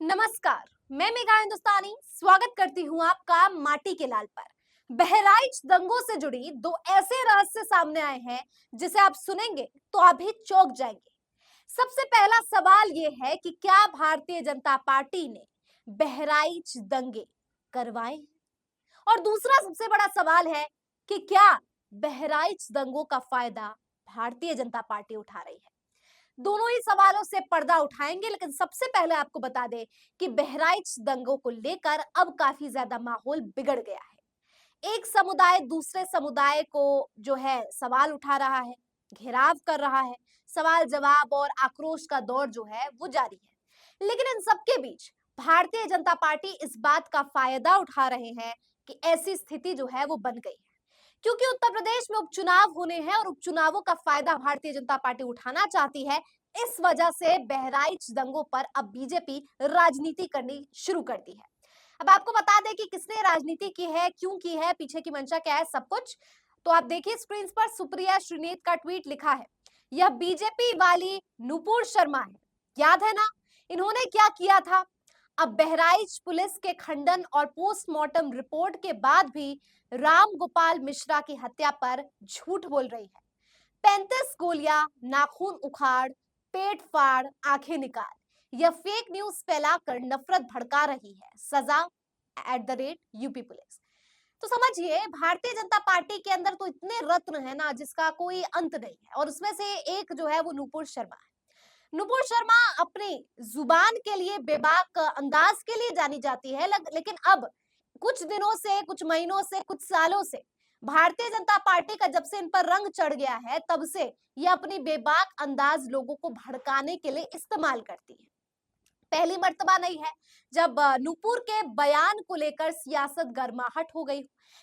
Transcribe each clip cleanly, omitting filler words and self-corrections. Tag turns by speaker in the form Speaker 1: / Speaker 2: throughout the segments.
Speaker 1: नमस्कार। मैं मेघा हिंदुस्तानी स्वागत करती हूँ आपका माटी के लाल पर। बहराइच दंगों से जुड़ी दो ऐसे रहस्य सामने आए हैं जिसे आप सुनेंगे तो आप भी चौंक जाएंगे। सबसे पहला सवाल ये है कि क्या भारतीय जनता पार्टी ने बहराइच दंगे करवाए हैं? और दूसरा सबसे बड़ा सवाल है कि क्या बहराइच दंगों का फायदा भारतीय जनता पार्टी उठा रही है? दोनों ही सवालों से पर्दा उठाएंगे, लेकिन सबसे पहले आपको बता दें कि बहराइच दंगों को लेकर अब काफी ज्यादा माहौल बिगड़ गया है। एक समुदाय दूसरे समुदाय को जो है सवाल उठा रहा है, घेराव कर रहा है। सवाल जवाब और आक्रोश का दौर जो है वो जारी है, लेकिन इन सबके बीच भारतीय जनता पार्टी इस बात का फायदा उठा रहे हैं कि ऐसी स्थिति जो है वो बन गई है, क्योंकि उत्तर प्रदेश में उपचुनाव होने हैं और उपचुनावों का फायदा भारतीय जनता पार्टी उठाना चाहती है। इस वजह से बहराइच दंगों पर अब बीजेपी राजनीति करनी शुरू कर दी है। अब आपको बता दें कि किसने राजनीति की है, क्यों की है, पीछे की मंशा क्या है, सब कुछ तो आप देखिए स्क्रीन पर। सुप्रिया श्रीनेत का ट्वीट लिखा है, यह बीजेपी वाली नुपुर शर्मा है, याद है ना, इन्होंने क्या किया था। अब बहराइच पुलिस के खंडन और पोस्टमार्टम रिपोर्ट के बाद भी राम गोपाल मिश्रा की हत्या पर झूठ बोल रही है। 35 गोलियां, नाखून उखाड़, पेट फाड़, आंखें निकाल, यह फेक न्यूज फैलाकर नफरत भड़का रही है। सजा यूपी पुलिस। तो समझिए भारतीय जनता पार्टी के अंदर तो इतने रत्न है ना जिसका कोई अंत नहीं है, और उसमें से एक जो है वो नुपुर शर्मा है। नुपुर शर्मा अपनी जुबान के लिए, बेबाक अंदाज के लिए जानी जाती है, लेकिन अब कुछ दिनों से, कुछ महीनों से, कुछ सालों से भारतीय जनता पार्टी का जब से इन पर रंग चढ़ गया है, तब से ये अपनी बेबाक अंदाज लोगों को भड़काने के लिए इस्तेमाल करती है। पहली मर्तबा नहीं है जब नूपुर के बयान को लेकर सियासत गर्माहट हो गई।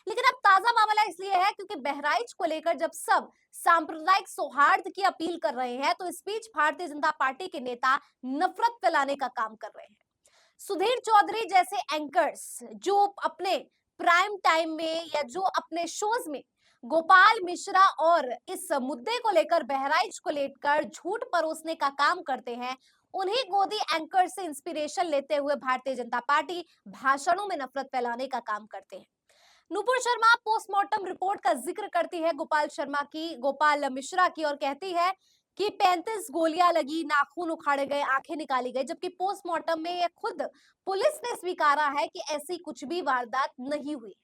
Speaker 1: लेकिन अब ताजा मामला इसलिए है क्योंकि बहराइच को लेकर जब सब सांप्रदायिक सौहार्द की अपील कर रहे हैं, तो इस बीच भारतीय जनता पार्टी के नेता नफरत फैलाने का काम कर रहे हैं। सुधीर चौधरी जैसे एंकर्स जो अपने प्राइम टाइम में या जो अपने शोज में गोपाल मिश्रा और इस मुद्दे को लेकर, बहराइच को लेकर झूठ परोसने का काम करते हैं, उन्हीं गोदी एंकर से इंस्पिरेशन लेते हुए भारतीय जनता पार्टी भाषणों में नफरत फैलाने का काम करते हैं। नुपुर शर्मा पोस्टमार्टम रिपोर्ट का जिक्र करती है गोपाल मिश्रा की, और कहती है कि 35 गोलियां लगी, नाखून उखाड़े गए, आंखें निकाली गई, जबकि पोस्टमार्टम में ये खुद पुलिस ने स्वीकारा है कि ऐसी कुछ भी वारदात नहीं हुई।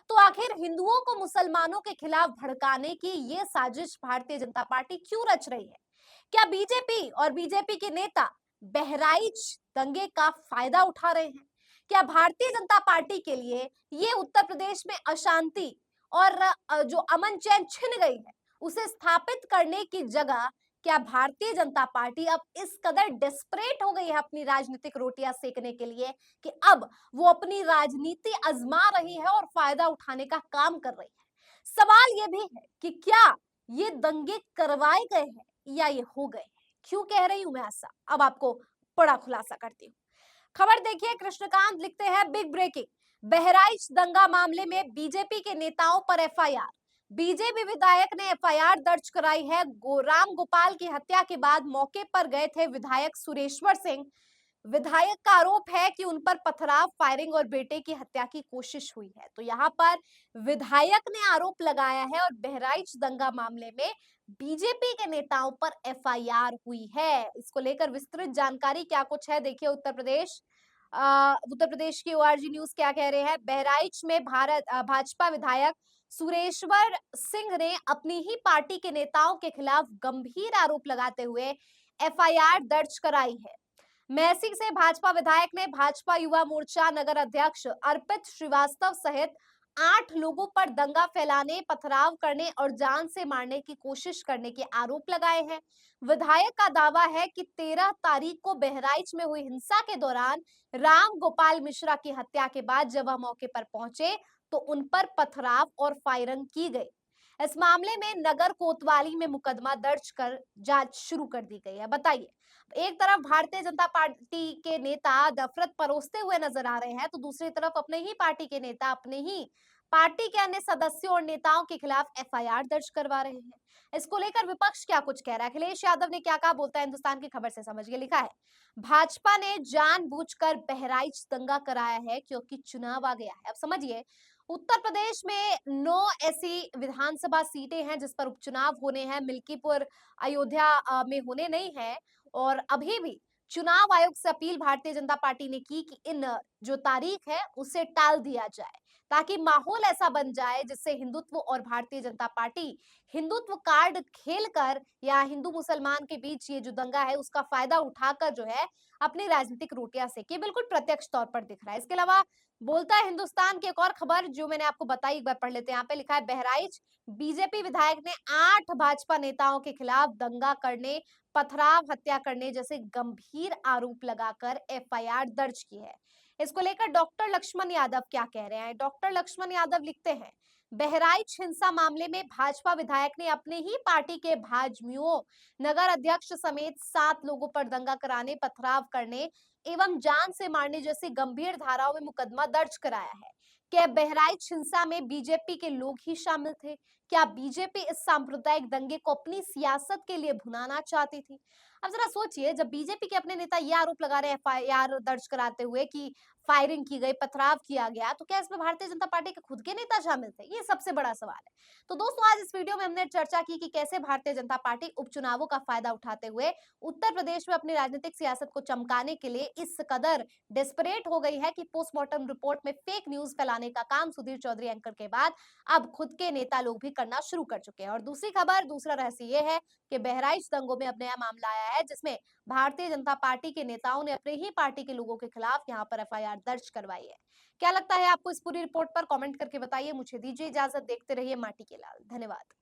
Speaker 1: तो आखिर हिंदुओं को मुसलमानों के खिलाफ भड़काने की ये साजिश भारतीय जनता पार्टी क्यों रच रही है? क्या बीजेपी और बीजेपी के नेता बहराइच दंगे का फायदा उठा रहे हैं? क्या भारतीय जनता पार्टी के लिए ये उत्तर प्रदेश में अशांति और जो अमन चैन छिन गई है, उसे स्थापित करने की जगह क्या भारतीय जनता पार्टी अब इस कदर डेस्परेट हो गई है अपनी राजनीतिक रोटियां सेकने के लिए कि अब वो अपनी राजनीति आजमा रही है और फायदा उठाने का काम कर रही है? सवाल ये भी है कि क्या ये दंगे करवाए गए हैं या ये हो गए हैं? क्यों कह रही हूं मैं ऐसा, अब आपको बड़ा खुलासा करती हूँ। खबर देखिए, कृष्णकांत लिखते हैं, बिग ब्रेकिंग, बहराइच दंगा मामले में बीजेपी के नेताओं पर एफआईआर। बीजेपी विधायक ने एफआईआर दर्ज कराई है। राम गोपाल की हत्या के बाद मौके पर गए थे विधायक सुरेश्वर सिंह। विधायक का आरोप है कि उन पर पथराव, फायरिंग और बेटे की हत्या की कोशिश हुई है। तो यहाँ पर विधायक ने आरोप लगाया है और बहराइच दंगा मामले में बीजेपी के नेताओं पर एफआईआर हुई है। इसको लेकर विस्तृत जानकारी क्या कुछ है, देखिए उत्तर प्रदेश की ओआरजी न्यूज क्या कह रहे हैं। बहराइच में भाजपा विधायक सुरेश्वर सिंह ने अपनी ही पार्टी के नेताओं के खिलाफ गंभीर आरोप लगाते हुए एफआईआर दर्ज कराई है। मैसी से भाजपा विधायक ने भाजपा युवा मोर्चा नगर अध्यक्ष अर्पित श्रीवास्तव सहित 8 लोगों पर दंगा फैलाने, पथराव करने और जान से मारने की कोशिश करने के आरोप लगाए हैं। विधायक का दावा है कि 13 तारीख को बहराइच में हुई हिंसा के दौरान राम गोपाल मिश्रा की हत्या के बाद जब वह मौके पर पहुंचे तो उन पर पथराव और फायरिंग की गई। इस मामले में नगर कोतवाली में मुकदमा दर्ज कर जांच शुरू कर दी गई है। बताइए, एक तरफ भारतीय जनता पार्टी के नेता नफरत परोसते हुए नजर आ रहे हैं, तो दूसरी तरफ अपने ही पार्टी के नेता, अपने ही पार्टी के अन्य सदस्यों और नेताओं के खिलाफ एफआईआर दर्ज करवा रहे हैं। इसको लेकर विपक्ष क्या कुछ कह रहा है, अखिलेश यादव ने क्या कहा, बोलता है हिंदुस्तान की खबर से समझिए। लिखा है, भाजपा ने जानबूझकर बहराइच दंगा कराया है क्योंकि चुनाव आ गया है। अब समझिए, उत्तर प्रदेश में 9 ऐसी विधानसभा सीटें हैं जिस पर उपचुनाव होने हैं। मिल्कीपुर, अयोध्या में होने नहीं है। और अभी भी चुनाव आयोग से अपील भारतीय जनता पार्टी ने की कि इन जो तारीख है उसे टाल दिया जाए, ताकि माहौल ऐसा बन जाए जिससे हिंदुत्व और भारतीय जनता पार्टी हिंदुत्व कार्ड खेलकर या हिंदू मुसलमान के बीच ये जो दंगा है उसका फायदा उठाकर जो है अपनी राजनीतिक रोटियां सेके, बिल्कुल प्रत्यक्ष तौर पर दिख रहा है। इसके अलावा बोलता है हिंदुस्तान की एक और खबर जो मैंने आपको बताई, एक बार पढ़ लेते हैं। यहाँ पे लिखा है, बहराइच बीजेपी विधायक ने 8 भाजपा नेताओं के खिलाफ दंगा करने, पथराव, हत्या करने जैसे गंभीर आरोप लगाकर एफआईआर दर्ज की है। इसको लेकर डॉक्टर लक्ष्मण यादव क्या कह रहे हैं? डॉक्टर लक्ष्मण यादव लिखते हैं, बहराइच हिंसा मामले में भाजपा विधायक ने अपने ही पार्टी के भाजयुमो, नगर अध्यक्ष समेत 7 लोगों पर दंगा कराने, पथराव करने एवं जान से मारने जैसी गंभीर धाराओं में मुकदमा दर्ज कराया है। क्या बहराइच हिंसा में बीजेपी के लोग ही शामिल थे? क्या बीजेपी इस सांप्रदायिक दंगे को अपनी सियासत के लिए भुनाना चाहती थी? अब जरा सोचिए, जब बीजेपी के अपने नेता ये आरोप लगा रहे हैं एफआईआर दर्ज कराते हुए कि फायरिंग की गई, पथराव किया गया, तो क्या इसमें भारतीय जनता पार्टी के खुद के नेता शामिल थे? ये सबसे बड़ा सवाल है। तो दोस्तों, आज इस वीडियो में हमने चर्चा की कि कैसे भारतीय जनता पार्टी उपचुनावों का फायदा उठाते हुए उत्तर प्रदेश में अपनी राजनीतिक सियासत को चमकाने के लिए इस कदर डेस्परेट हो गई है कि पोस्टमार्टम रिपोर्ट में फेक न्यूज फैलाने का काम सुधीर चौधरी एंकर के बाद अब खुद के नेता लोग भी करना शुरू कर चुके हैं। और दूसरी खबर, दूसरा रहस्य ये है कि बहराइच दंगों में अब नया मामला आया है जिसमें भारतीय जनता पार्टी के नेताओं ने अपने ही पार्टी के लोगों के खिलाफ यहां पर एफआईआर दर्ज करवाई है। क्या लगता है आपको इस पूरी रिपोर्ट पर? कमेंट करके बताइए। मुझे दीजिए इजाजत, देखते रहिए माटी के लाल। धन्यवाद।